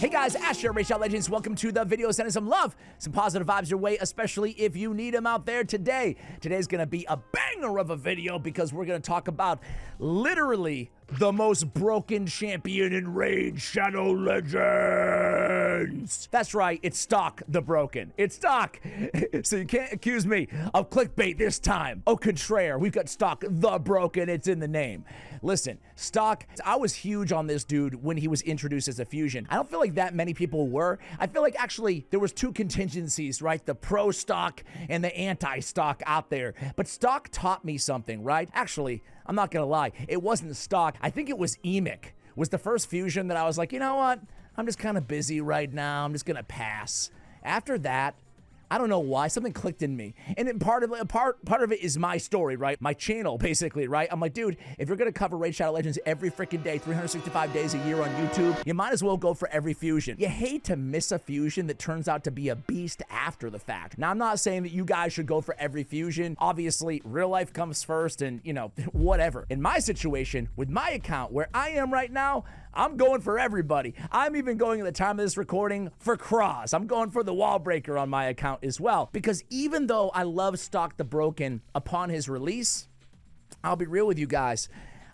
Hey guys, Ash here, Raid Shadow Legends. Welcome to the video. Sending some love, some positive vibes your way, especially if you need them out there today. Today's gonna be a banger of a video because we're gonna talk about literally the most broken champion in Raid Shadow Legends. That's right, it's Stokk the Broken. It's Stokk. So you can't accuse me of clickbait this time. Au contraire, we've got Stokk the Broken. It's in the name. Listen, Stokk, I was huge on this dude when he was introduced as a fusion. I don't feel like that many people were. I feel like actually there was two contingencies, right? The pro Stokk and the anti-Stokk out there. But Stokk taught me something, right? Actually, I'm not gonna lie, it wasn't Stokk. I think it was Emic was the first fusion that I was like, you know what? I'm just kind of busy right now. I'm just gonna pass. After that, I don't know why, something clicked in me. And then part of it is my story, right? My channel, basically, right? I'm like, dude, if you're gonna cover Raid Shadow Legends every freaking day, 365 days a year on YouTube, you might as well go for every fusion. You hate to miss a fusion that turns out to be a beast after the fact. Now, I'm not saying that you guys should go for every fusion. Obviously, real life comes first and, you know, whatever. In my situation, with my account, where I am right now, I'm going for everybody. I'm even going at the time of this recording for Cross. I'm going for the wall breaker on my account as well. Because even though I love Stokk the Broken upon his release, I'll be real with you guys,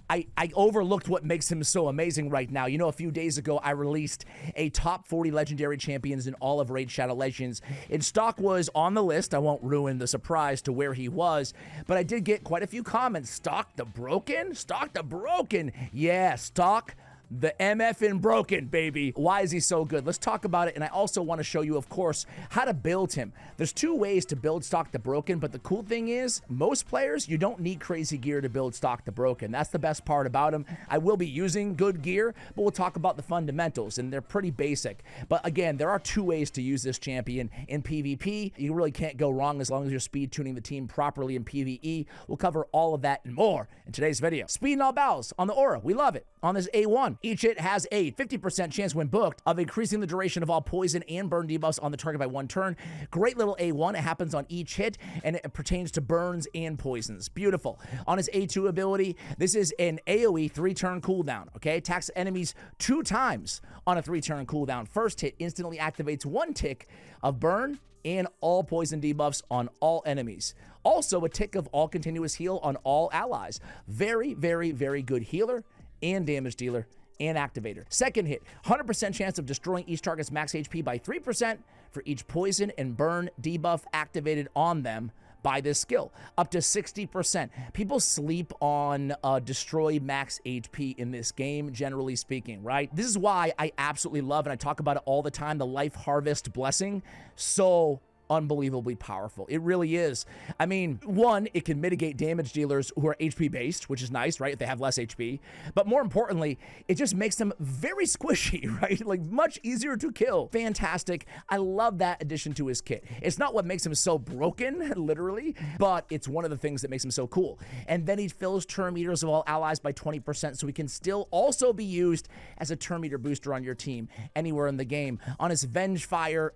I overlooked what makes him so amazing right now. You know, a few days ago, I released a top 40 legendary champions in all of Raid Shadow Legends, and Stokk was on the list. I won't ruin the surprise to where he was, but I did get quite a few comments. Stokk the Broken? Stokk the Broken? Yeah, Stokk the MFing Broken, baby. Why is he so good? Let's talk about it, and I also want to show you, of course, how to build him. There's two ways to build Stokk the Broken, but the cool thing is, most players, you don't need crazy gear to build Stokk the Broken. That's the best part about him. I will be using good gear, but we'll talk about the fundamentals, and they're pretty basic. But again, there are two ways to use this champion in PvP. You really can't go wrong as long as you're speed tuning the team properly in PvE. We'll cover all of that and more in today's video. Speed and all battles on the Aura. We love it. On this A1, each hit has a 50% chance when booked of increasing the duration of all poison and burn debuffs on the target by 1 turn. Great little A1. It happens on each hit, and it pertains to burns and poisons. Beautiful. On his A2 ability, this is an AoE 3-turn cooldown, okay? Attacks enemies 2 times on a 3-turn cooldown. First hit instantly activates 1 tick of burn and all poison debuffs on all enemies. Also, a tick of all continuous heal on all allies. Very, very, very good healer and damage dealer and activator. Second hit, 100% chance of destroying each target's max HP by 3% for each poison and burn debuff activated on them by this skill, up to 60%. People sleep on destroy max HP in this game, generally speaking, right? This is why I absolutely love, and I talk about it all the time, the Life Harvest Blessing. So unbelievably powerful. It really is. I mean, one, it can mitigate damage dealers who are HP based, which is nice, right? If they have less HP. But more importantly, it just makes them very squishy, right? Like much easier to kill. Fantastic. I love that addition to his kit. It's not what makes him so broken, literally, but it's one of the things that makes him so cool. And then he fills turn meters of all allies by 20%, so he can still also be used as a turn meter booster on your team anywhere in the game. On his Vengefire,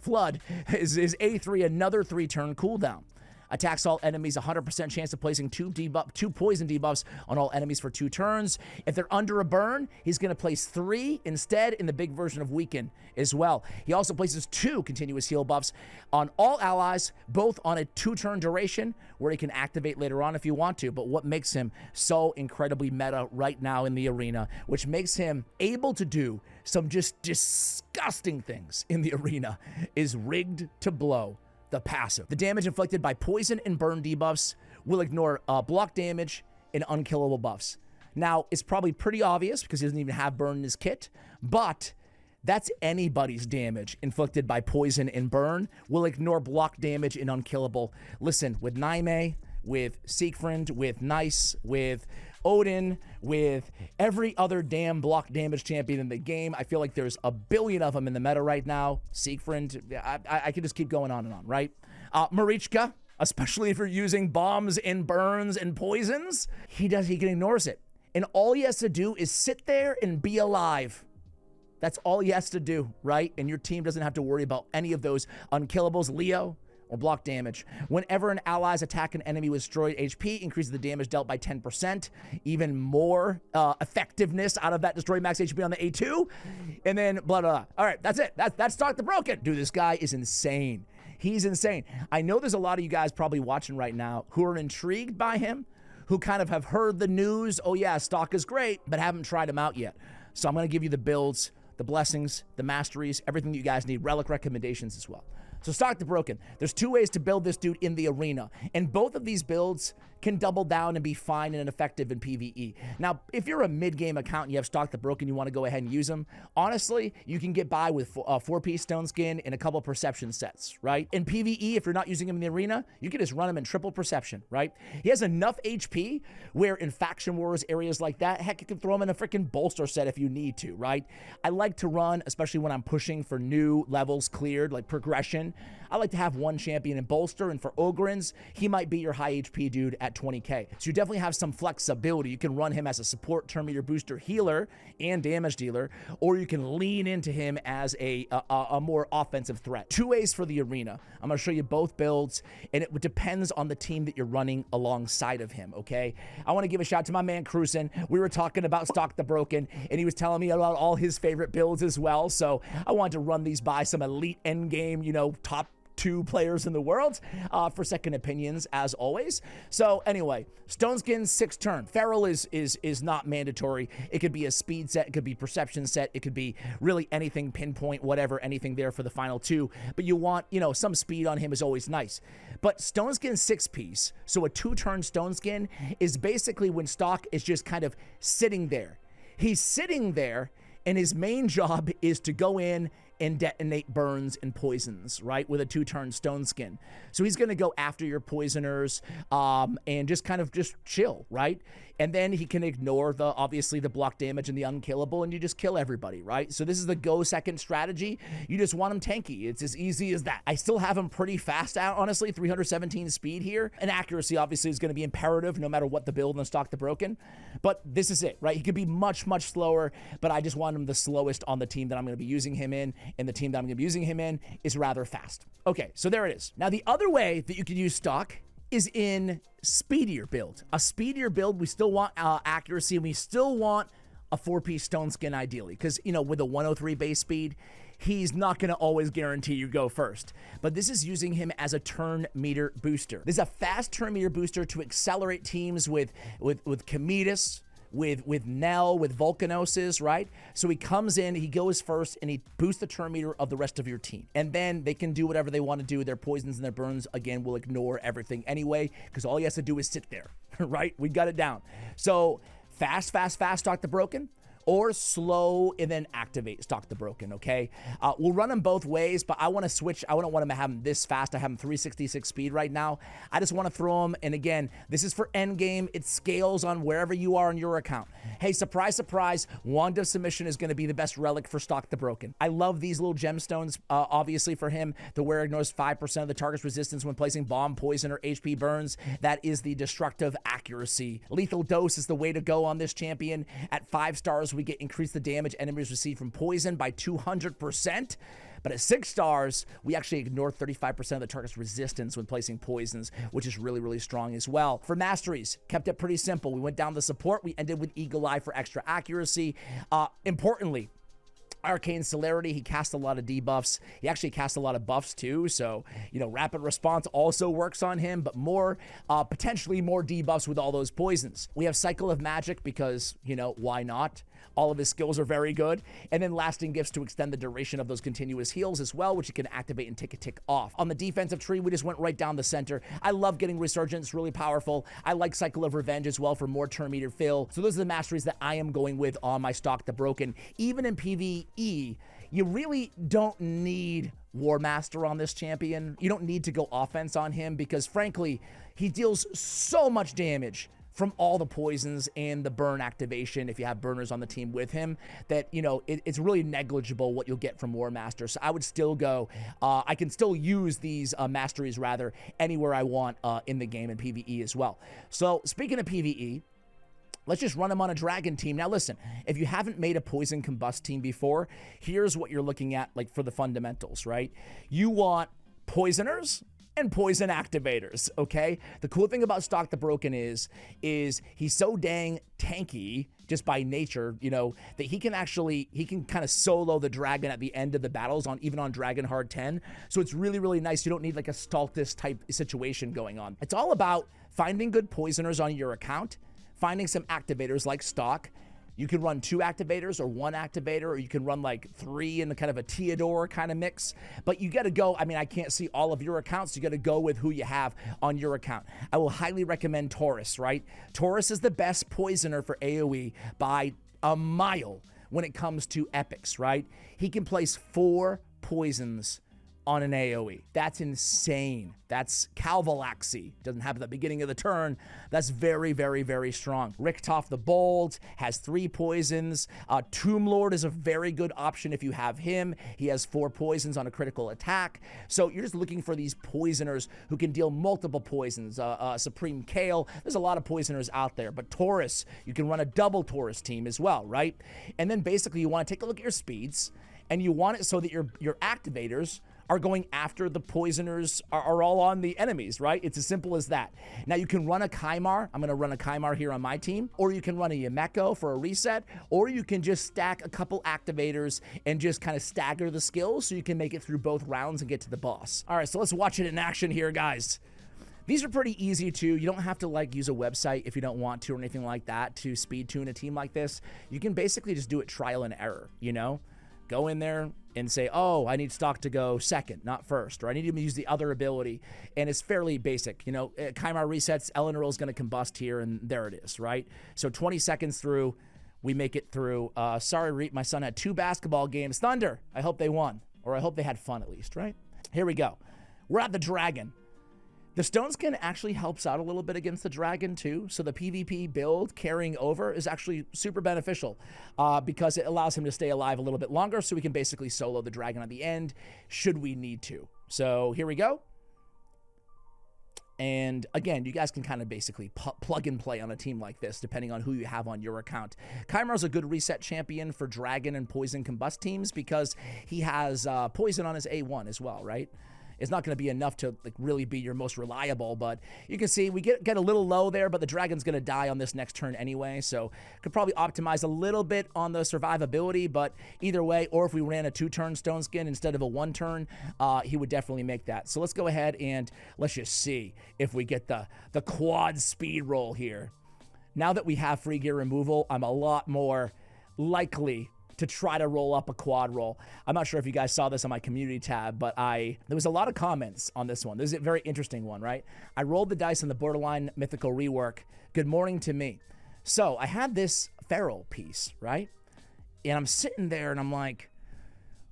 Flood is A3, another 3-turn cooldown. Attacks all enemies, 100% chance of placing 2 poison debuffs on all enemies for 2 turns. If they're under a burn, he's going to place 3 instead in the big version of Weaken as well. He also places 2 continuous heal buffs on all allies, both on a 2-turn duration, where he can activate later on if you want to. But what makes him so incredibly meta right now in the arena, which makes him able to do some just disgusting things in the arena, is Rigged to Blow. The passive. The damage inflicted by poison and burn debuffs will ignore block damage and unkillable buffs. Now, it's probably pretty obvious because he doesn't even have burn in his kit, but that's anybody's damage inflicted by poison and burn will ignore block damage and unkillable. Listen, with Naime, with Siegfried, with Nice, with Odin, with every other damn block damage champion in the game. I feel like there's a billion of them in the meta right now. Siegfried, I could just keep going on and on, right? Marichka, especially if you're using bombs and burns and poisons, he ignores it. And all he has to do is sit there and be alive. That's all he has to do, right? And your team doesn't have to worry about any of those unkillables. Leo, or block damage. Whenever an ally's attack an enemy with destroyed HP, increases the damage dealt by 10%. Even more effectiveness out of that destroyed max HP on the A2. And then blah, blah, blah. All right, that's it. That's Stokk the Broken. Dude, this guy is insane. He's insane. I know there's a lot of you guys probably watching right now who are intrigued by him, who kind of have heard the news. Oh yeah, Stokk is great, but haven't tried him out yet. So I'm going to give you the builds, the blessings, the masteries, everything that you guys need, relic recommendations as well. So Stokk the Broken, there's 2 ways to build this dude in the arena, and both of these builds can double down and be fine and effective in PvE. Now, if you're a mid-game account and you have Stokk the Broken, you want to go ahead and use him, honestly, you can get by with 4-piece stone skin and a couple perception sets, right? In PvE, if you're not using him in the arena, you can just run him in triple perception, right? He has enough HP where in faction wars, areas like that, heck, you can throw him in a freaking bolster set if you need to, right? I like to run, especially when I'm pushing for new levels cleared, like progression, I like to have one champion in bolster, and for Ogrins, he might be your high HP dude at 20k. So you definitely have some flexibility. You can run him as a support turn meter booster healer and damage dealer, or you can lean into him as a more offensive threat. 2 ways for the arena. I'm going to show you both builds, and it depends on the team that you're running alongside of him, okay? I want to give a shout out to my man Cruisin. We were talking about Stokk the Broken, and he was telling me about all his favorite builds as well, so I wanted to run these by some elite endgame, you know, top 2 players in the world for second opinions, as always. So anyway, stone skin 6 turn. Feral is not mandatory. It could be a speed set, it could be perception set, it could be really anything, pinpoint, whatever, anything there for the final 2. But you want, you know, some speed on him is always nice. But stone skin 6-piece, so a 2-turn stone skin is basically when Stokk is just kind of sitting there. He's sitting there, and his main job is to go in and detonate burns and poisons, right, with a 2-turn stone skin. So he's going to go after your poisoners and just kind of just chill, right? And then he can ignore obviously the block damage and the unkillable, and you just kill everybody, right? So this is the go second strategy. You just want him tanky. It's as easy as that. I still have him pretty fast out, honestly, 317 speed here. And accuracy obviously is going to be imperative no matter what the build in Stokk the Broken. But this is it, right? He could be much, much slower, but I just want him the slowest on the team that I'm going to be using him in, and the team that I'm going to be using him in is rather fast. Okay, so there it is. Now, the other way that you could use Stokk is in speedier build. A speedier build, we still want accuracy, and we still want a 4-piece stone skin ideally, because, you know, with a 103 base speed, he's not going to always guarantee you go first. But this is using him as a turn meter booster. This is a fast turn meter booster to accelerate teams with Cometus, with Nell, with Volcanoses, right? So he comes in, he goes first, and he boosts the turn meter of the rest of your team. And then they can do whatever they want to do. Their poisons and their burns, again, will ignore everything anyway, because all he has to do is sit there, right? We got it down. So fast, Stokk the Broken, or slow and then activate Stokk the Broken, okay? We'll run them both ways, but I want to switch. I don't want him to have him this fast. I have him 366 speed right now. I just want to throw him, and again, this is for endgame. It scales on wherever you are on your account. Hey, surprise, surprise, Wand of Submission is going to be the best relic for Stokk the Broken. I love these little gemstones, obviously, for him. The wearer ignores 5% of the target's resistance when placing bomb, poison, or HP burns. That is the destructive accuracy. Lethal Dose is the way to go on this champion. At 5 stars, we get increase the damage enemies receive from poison by 200%. But at 6 stars, we actually ignore 35% of the target's resistance when placing poisons, which is really, really strong as well. For masteries, kept it pretty simple. We went down the support. We ended with Eagle Eye for extra accuracy. Importantly, Arcane Celerity, he casts a lot of debuffs. He actually casts a lot of buffs too, so, you know, Rapid Response also works on him, but more, potentially more debuffs with all those poisons. We have Cycle of Magic because, you know, why not? All of his skills are very good. And then Lasting Gifts to extend the duration of those continuous heals as well, which you can activate and tick a tick off. On the defensive tree, we just went right down the center. I love getting Resurgence, really powerful. I like Cycle of Revenge as well for more turn meter fill. So those are the masteries that I am going with on my Stokk the Broken. Even in PvE, you really don't need War Master on this champion. You don't need to go offense on him because, frankly, he deals so much damage from all the poisons and the burn activation, if you have burners on the team with him, that, you know, it's really negligible what you'll get from War Master. So I would still go, I can still use these masteries, rather, anywhere I want in the game in PvE as well. So speaking of PvE, let's just run them on a dragon team. Now listen, if you haven't made a poison combust team before, here's what you're looking at, like, for the fundamentals, right? You want poisoners, and poison activators, okay? The cool thing about Stokk the Broken is he's so dang tanky just by nature, you know, that he can kind of solo the dragon at the end of the battles even on Dragon Hard 10. So it's really, really nice. You don't need like a Stalktis type situation going on. It's all about finding good poisoners on your account, finding some activators like Stokk. You can run 2 activators or 1 activator, or you can run like 3 in the kind of a Theodore kind of mix. But you got to go. I mean, I can't see all of your accounts. You got to go with who you have on your account. I will highly recommend Taurus, right? Taurus is the best poisoner for AoE by a mile when it comes to epics, right? He can place 4 poisons on an AoE. That's insane. That's Calvalaxy. Doesn't happen at the beginning of the turn. That's very, very, very strong. Richtof the Bold has 3 poisons. Tomb Lord is a very good option if you have him. He has 4 poisons on a critical attack. So you're just looking for these poisoners who can deal multiple poisons. Supreme Kale. There's a lot of poisoners out there. But Taurus, you can run a double Taurus team as well, right? And then basically you want to take a look at your speeds, and you want it so that your activators are going after the poisoners are all on the enemies, right? It's as simple as that. Now you can run a Kymar. I'm going to run a Kymar here on my team, or you can run a Yameko for a reset, or you can just stack a couple activators and just kind of stagger the skills so you can make it through both rounds and get to the boss. All right, so let's watch it in action here, guys. These are pretty easy too. You don't have to like use a website if you don't want to or anything like that to speed tune a team like this. You can basically just do it trial and error, you know? Go in there and say, oh, I need Stokk to go second, not first, or I need to use the other ability. And it's fairly basic. You know, Kymar resets, Eleanor is going to combust here, and there it is, right? So 20 seconds through, we make it through. Sorry, Reet, my son had 2 basketball games. Thunder, I hope they won, or I hope they had fun at least, right? Here we go. We're at the dragon. The Stone Skin actually helps out a little bit against the dragon too, so the PvP build carrying over is actually super beneficial because it allows him to stay alive a little bit longer, so we can basically solo the dragon at the end should we need to. So here we go. And again, you guys can kind of basically plug and play on a team like this, depending on who you have on your account. Kymar's a good reset champion for Dragon and Poison Combust teams because he has Poison on his A1 as well, right? It's not going to be enough to like really be your most reliable, but you can see we get a little low there, but the dragon's going to die on this next turn anyway, so could probably optimize a little bit on the survivability, but either way, or if we ran a 2-turn Stone Skin instead of a 1-turn, he would definitely make that. So let's go ahead and let's just see if we get the quad speed roll here. Now that we have free gear removal, I'm a lot more likely to try to roll up a quad roll. I'm not sure if you guys saw this on my community tab, but there was a lot of comments on this one. This is a very interesting one, right? I rolled the dice on the Borderline Mythical rework. Good morning to me. So I had this feral piece, right? And I'm sitting there and I'm like,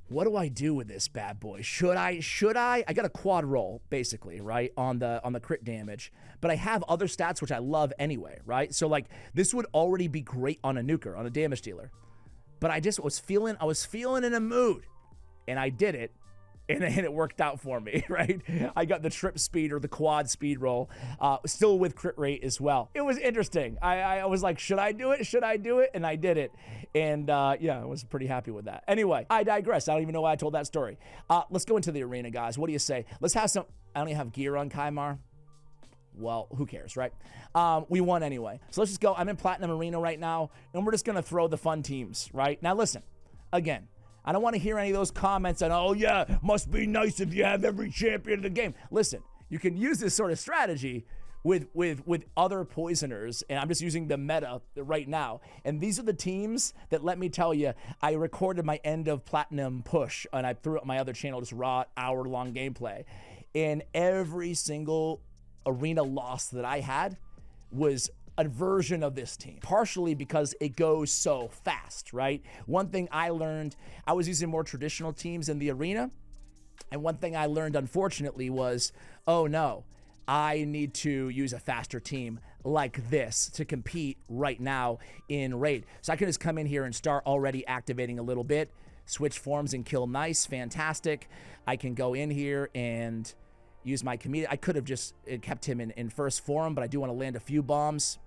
what do I do with this bad boy? Should I? I got a quad roll basically, right? On the crit damage, but I have other stats which I love anyway, right? So like this would already be great on a nuker, on a damage dealer. But I just was feeling in a mood, and I did it, and it worked out for me, right? I got the trip speed or the quad speed roll, still with crit rate as well. It was interesting. I was like, should I do it? Should I do it? And I did it, and yeah, I was pretty happy with that. Anyway, I digress. I don't even know why I told that story. Let's go into the arena, guys. What do you say? Let's have some. I don't even have gear on Kymar. Well, who cares, right? We won anyway. So let's just go. I'm in Platinum Arena right now, and we're just going to throw the fun teams, right? Now, listen, again, I don't want to hear any of those comments on, oh, yeah, must be nice if you have every champion in the game. Listen, you can use this sort of strategy with other poisoners, and I'm just using the meta right now. And these are the teams that, let me tell you, I recorded my end of Platinum push, and I threw up my other channel, just raw hour-long gameplay. And every single arena loss that I had was a version of this team, partially because it goes so fast, right? One thing I learned, I was using more traditional teams in the arena, and one thing I learned, unfortunately, was, oh no, I need to use a faster team like this to compete right now in Raid. So I can just come in here and start already activating a little bit, switch forms and kill nice, fantastic. I can go in here and use my comedic. I could have just kept him in first form, but I do want to land a few bombs.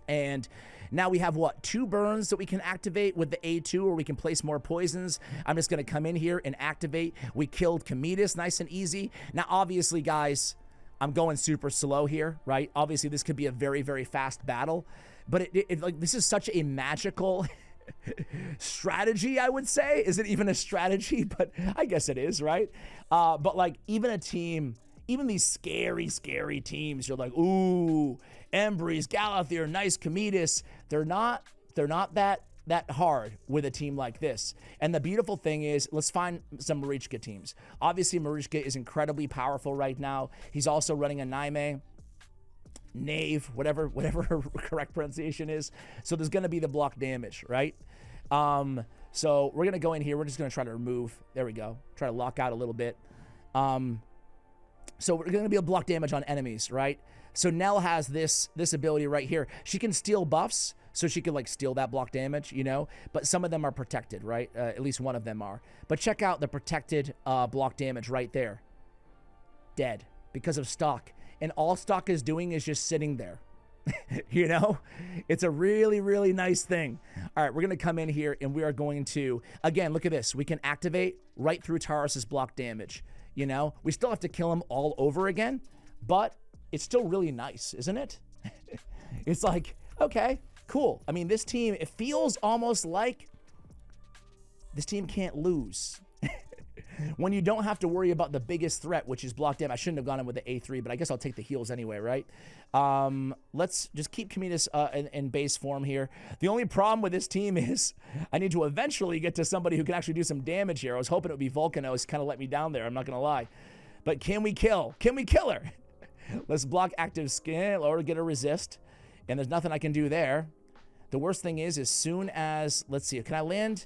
And now we have, what, 2 burns that we can activate with the A2, or we can place more poisons. I'm just going to come in here and activate. We killed Cometus, nice and easy. Now, obviously, guys, I'm going super slow here, right? Obviously, this could be a very, very fast battle. But like, this is such a magical strategy, I would say. Is it even a strategy? But I guess it is, right? But, like, even a team... Even these scary, scary teams, you're like, ooh, Embreeze, Galathier, nice Cometus. They're not that hard with a team like this. And the beautiful thing is, let's find some Marichka teams. Obviously, Marichka is incredibly powerful right now. He's also running a Naime, Knave, whatever her correct pronunciation is. So there's going to be the block damage, right? So we're going to go in here. We're just going to try to remove. There we go. Try to lock out a little bit. So we're going to be able to block damage on enemies, right? So Nell has this ability right here. She can steal buffs, so she can, like, steal that block damage, you know? But some of them are protected, right? At least one of them are. But check out the protected block damage right there. Dead because of Stokk. And all Stokk is doing is just sitting there. You know? It's a really, really nice thing. All right, we're going to come in here, and we are going to... Again, look at this. We can activate right through Taurus's block damage. You know, we still have to kill him all over again, but it's still really nice, isn't it? It's like, okay, cool. I mean, this team, it feels almost like this team can't lose. When you don't have to worry about the biggest threat, which is block damage. I shouldn't have gone in with the A3, but I guess I'll take the heals anyway, right? Let's just keep Cometus in base form here. The only problem with this team is I need to eventually get to somebody who can actually do some damage here. I was hoping it would be Volcanos, kind of let me down there, I'm not going to lie. But can we kill? Can we kill her? Let's block active skin or get a resist. And there's nothing I can do there. The worst thing is, as soon as, let's see, can I land?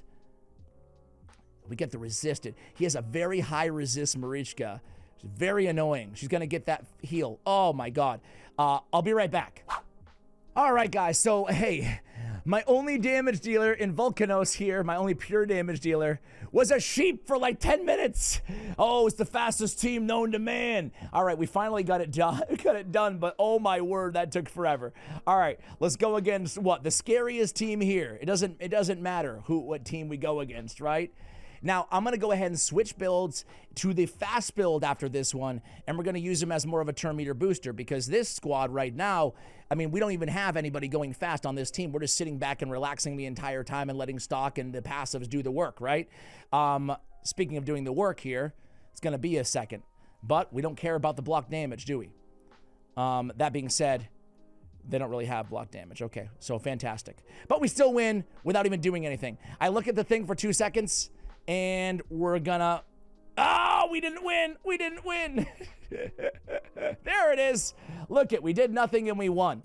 We get the resisted. He has a very high resist Marichka. She's very annoying. She's going to get that heal. Oh, my God. I'll be right back. All right, guys. So, hey, my only damage dealer in Volcanos here, my only pure damage dealer, was a sheep for like 10 minutes. Oh, it's the fastest team known to man. All right, we finally got it done. But oh my word, that took forever. All right, let's go against what? The scariest team here. It doesn't matter what team we go against, right? Now, I'm going to go ahead and switch builds to the fast build after this one, and we're going to use them as more of a turn meter booster because this squad right now, I mean, we don't even have anybody going fast on this team. We're just sitting back and relaxing the entire time and letting Stokk and the passives do the work, right? Speaking of doing the work here, it's going to be a second, but we don't care about the block damage, do we? That being said, they don't really have block damage. Okay, so fantastic. But we still win without even doing anything. I look at the thing for 2 seconds, and we're gonna... Oh, we didn't win. We didn't win. There it is. Look it, we did nothing and we won.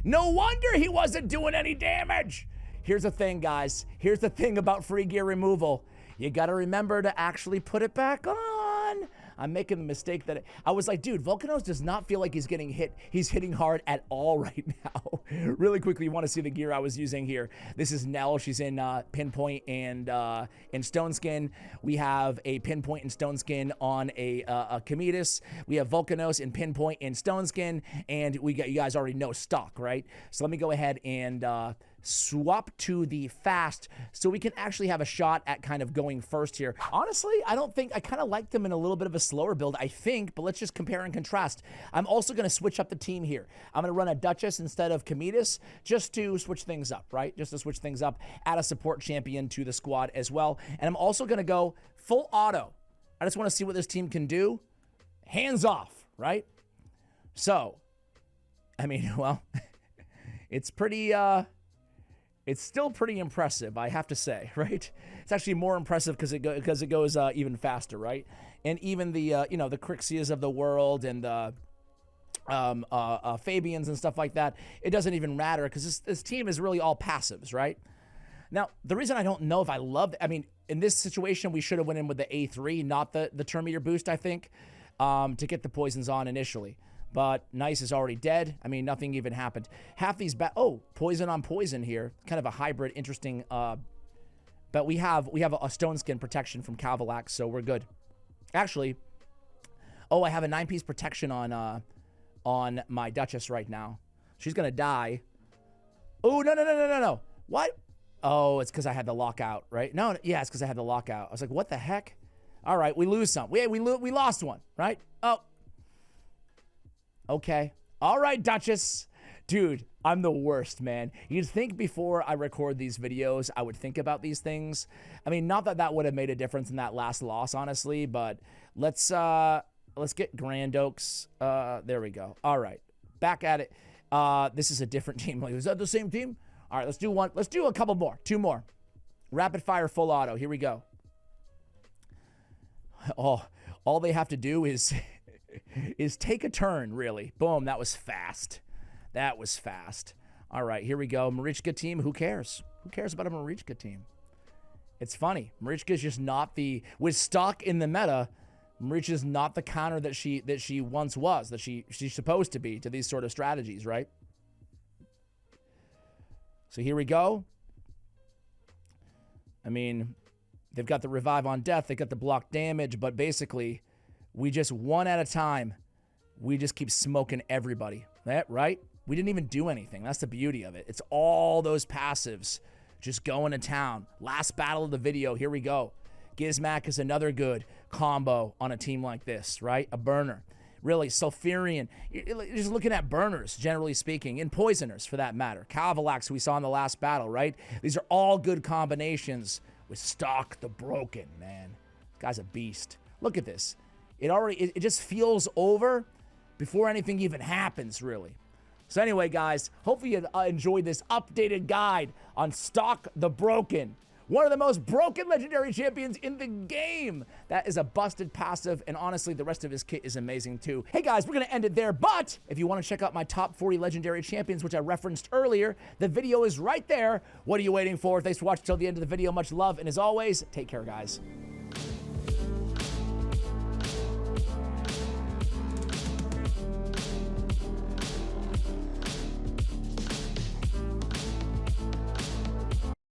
No wonder he wasn't doing any damage. Here's the thing, guys. Here's the thing about free gear removal. You gotta remember to actually put it back on. I'm making the mistake that I was like, dude, Volcanos does not feel like he's getting hit. He's hitting hard at all right now. Really quickly, you want to see the gear I was using here. This is Nell. She's in Pinpoint and in Stone Skin. We have a Pinpoint and Stone Skin on a Cometus. We have Volcanos in Pinpoint and Stone Skin, and you guys already know Stokk, right? So let me go ahead and swap to the fast so we can actually have a shot at kind of going first here. Honestly, I kind of like them in a little bit of a slower build, I think, but let's just compare and contrast. I'm also going to switch up the team here. I'm going to run a Duchess instead of Cometus just to switch things up, right? Just to switch things up, add a support champion to the squad as well. And I'm also going to go full auto. I just want to see what this team can do. Hands off, right? So, I mean, well, it's pretty, it's still pretty impressive, I have to say, right? It's actually more impressive because it goes even faster, right? And even the the Crixias of the world and the Fabians and stuff like that, it doesn't even matter because this team is really all passives, right? Now, the reason I don't know if I love, I mean, in this situation, we should have went in with the A3, not the turn meter boost, I think, to get the poisons on initially. But Nice is already dead. I mean, nothing even happened. Half these poison on poison here. Kind of a hybrid, interesting. But we have a stone skin protection from Calvalax, so we're good. Actually, I have a 9-piece protection on my Duchess right now. She's gonna die. Oh, no, no, no, no, no, no. What? Oh, it's because I had the lockout, right? No, yeah, it's because I had the lockout. I was like, what the heck? All right, we lose some. We lost one, right? Oh. Okay. All right, Duchess. Dude, I'm the worst, man. You'd think before I record these videos, I would think about these things. I mean, not that that would have made a difference in that last loss, honestly, but let's get Grand Oaks. There we go. All right. Back at it. This is a different team. Is that the same team? All right, let's do one. Let's do a couple more. 2 more. Rapid fire full auto. Here we go. Oh, all they have to do is take a turn, really. Boom, that was fast. That was fast. All right, here we go. Marichka team, who cares? Who cares about a Marichka team? It's funny. Marichka's just not the, with Stokk in the meta, Marichka's not the counter that she once was, that she's supposed to be to these sort of strategies, right? So here we go. I mean, they've got the revive on death, they got the block damage, but basically, we just one at a time, we just keep smoking everybody. Right? We didn't even do anything. That's the beauty of it. It's all those passives just going to town. Last battle of the video. Here we go. Gizmak is another good combo on a team like this, right? A burner. Really, Sulfurion. You're just looking at burners, generally speaking, and poisoners for that matter. Cavalax, we saw in the last battle, right? These are all good combinations with Stokk the Broken, man. This guy's a beast. Look at this. It just feels over before anything even happens, really. So anyway, guys, hopefully you enjoyed this updated guide on Stokk the Broken. One of the most broken legendary champions in the game. That is a busted passive, and honestly, the rest of his kit is amazing too. Hey guys, we're gonna end it there, but if you wanna check out my top 40 legendary champions, which I referenced earlier, the video is right there. What are you waiting for? Thanks for watching till the end of the video. Much love, and as always, take care, guys.